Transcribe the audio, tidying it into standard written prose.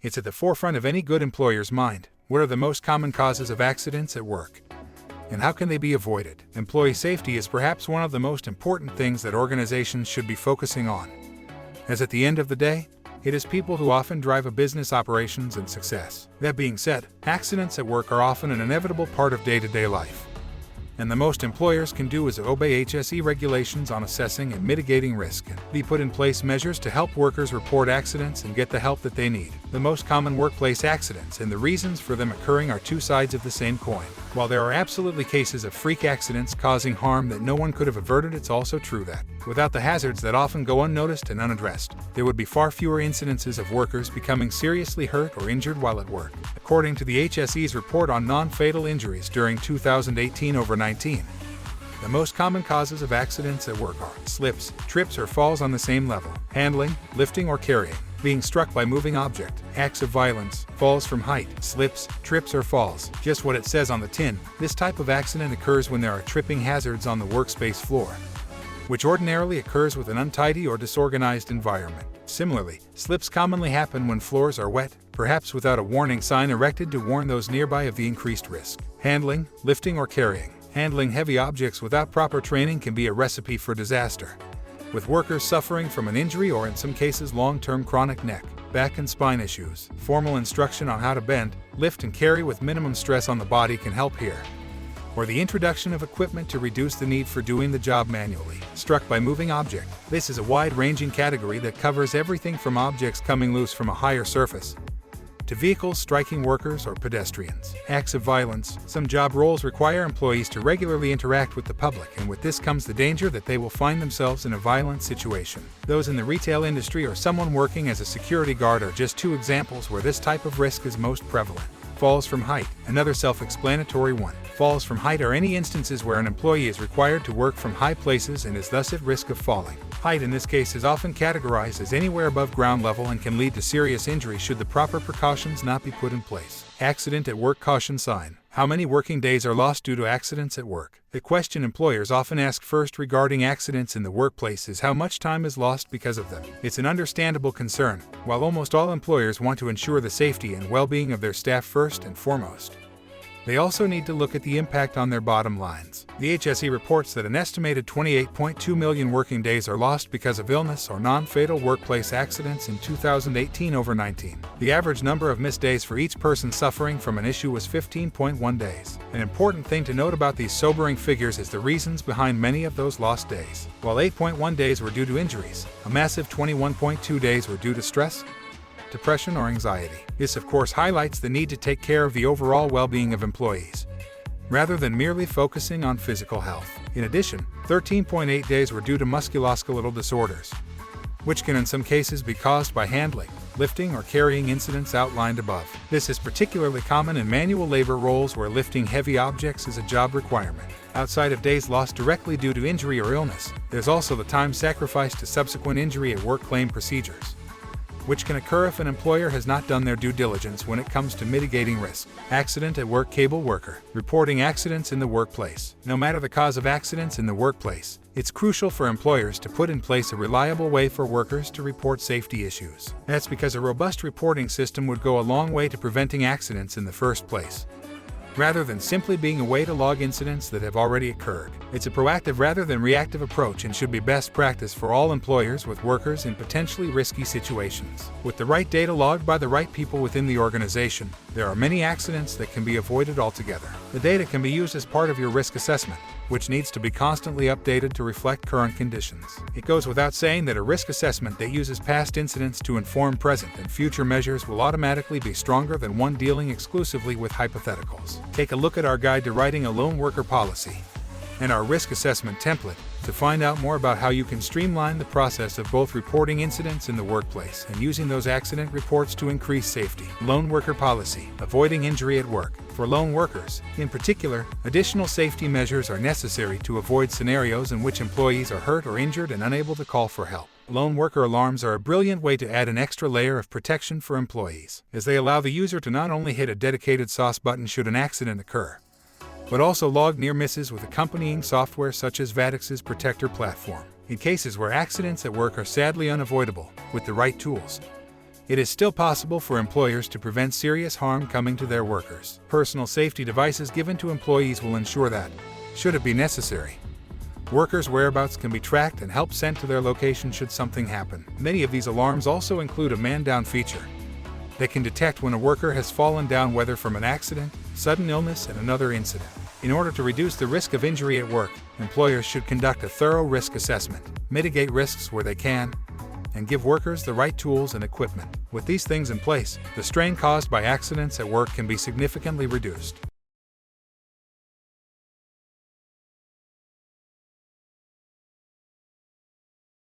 It's at the forefront of any good employer's mind. What are the most common causes of accidents at work? And how can they be avoided? Employee safety is perhaps one of the most important things that organizations should be focusing on, as at the end of the day, it is people who often drive a business operations and success. That being said, accidents at work are often an inevitable part of day-to-day life. And the most employers can do is obey HSE regulations on assessing and mitigating risk and put in place measures to help workers report accidents and get the help that they need. The most common workplace accidents and the reasons for them occurring are two sides of the same coin. While there are absolutely cases of freak accidents causing harm that no one could have averted, it's also true that, without the hazards that often go unnoticed and unaddressed, there would be far fewer incidences of workers becoming seriously hurt or injured while at work. According to the HSE's report on non-fatal injuries during 2018/19, the most common causes of accidents at work are slips, trips or falls on the same level, handling, lifting or carrying, being struck by moving object, acts of violence, falls from height, slips, trips or falls. Just what it says on the tin, this type of accident occurs when there are tripping hazards on the workspace floor, which ordinarily occurs with an untidy or disorganized environment. Similarly, slips commonly happen when floors are wet, perhaps without a warning sign erected to warn those nearby of the increased risk. Handling, lifting or carrying. Handling heavy objects without proper training can be a recipe for disaster, with workers suffering from an injury or in some cases long-term chronic neck, back and spine issues. Formal instruction on how to bend, lift and carry with minimum stress on the body can help here. Or the introduction of equipment to reduce the need for doing the job manually. Struck by moving object. This is a wide-ranging category that covers everything from objects coming loose from a higher surface to vehicles striking workers or pedestrians. Acts of violence. Some job roles require employees to regularly interact with the public, and with this comes the danger that they will find themselves in a violent situation. Those in the retail industry or someone working as a security guard are just two examples where this type of risk is most prevalent. Falls from height. Another self-explanatory one. Falls from height are any instances where an employee is required to work from high places and is thus at risk of falling. Height in this case is often categorized as anywhere above ground level and can lead to serious injury should the proper precautions not be put in place. Accident at work caution sign. How many working days are lost due to accidents at work? The question employers often ask first regarding accidents in the workplace is how much time is lost because of them. It's an understandable concern, while almost all employers want to ensure the safety and well-being of their staff first and foremost. They also need to look at the impact on their bottom lines. The HSE reports that an estimated 28.2 million working days are lost because of illness or non-fatal workplace accidents in 2018/19. The average number of missed days for each person suffering from an issue was 15.1 days. An important thing to note about these sobering figures is the reasons behind many of those lost days. While 8.1 days were due to injuries, a massive 21.2 days were due to stress, depression or anxiety. This of course highlights the need to take care of the overall well-being of employees, rather than merely focusing on physical health. In addition, 13.8 days were due to musculoskeletal disorders, which can in some cases be caused by handling, lifting or carrying incidents outlined above. This is particularly common in manual labor roles where lifting heavy objects is a job requirement. Outside of days lost directly due to injury or illness, there's also the time sacrificed to subsequent injury at work claim procedures, which can occur if an employer has not done their due diligence when it comes to mitigating risk. Accident at work cable worker. Reporting accidents in the workplace. No matter the cause of accidents in the workplace, it's crucial for employers to put in place a reliable way for workers to report safety issues. That's because a robust reporting system would go a long way to preventing accidents in the first place, rather than simply being a way to log incidents that have already occurred. It's a proactive rather than reactive approach and should be best practice for all employers with workers in potentially risky situations. With the right data logged by the right people within the organization, there are many accidents that can be avoided altogether. The data can be used as part of your risk assessment, which needs to be constantly updated to reflect current conditions. It goes without saying that a risk assessment that uses past incidents to inform present and future measures will automatically be stronger than one dealing exclusively with hypotheticals. Take a look at our guide to writing a lone worker policy and our risk assessment template to find out more about how you can streamline the process of both reporting incidents in the workplace and using those accident reports to increase safety. Lone worker policy, avoiding injury at work. For lone workers, in particular, additional safety measures are necessary to avoid scenarios in which employees are hurt or injured and unable to call for help. Lone worker alarms are a brilliant way to add an extra layer of protection for employees, as they allow the user to not only hit a dedicated SOS button should an accident occur, but also log near misses with accompanying software such as Vadix's Protector platform. In cases where accidents at work are sadly unavoidable, with the right tools, it is still possible for employers to prevent serious harm coming to their workers. Personal safety devices given to employees will ensure that, should it be necessary, workers' whereabouts can be tracked and help sent to their location should something happen. Many of these alarms also include a man-down feature that can detect when a worker has fallen down, whether from an accident, sudden illness, and another incident. In order to reduce the risk of injury at work, employers should conduct a thorough risk assessment, mitigate risks where they can, and give workers the right tools and equipment. With these things in place, the strain caused by accidents at work can be significantly reduced.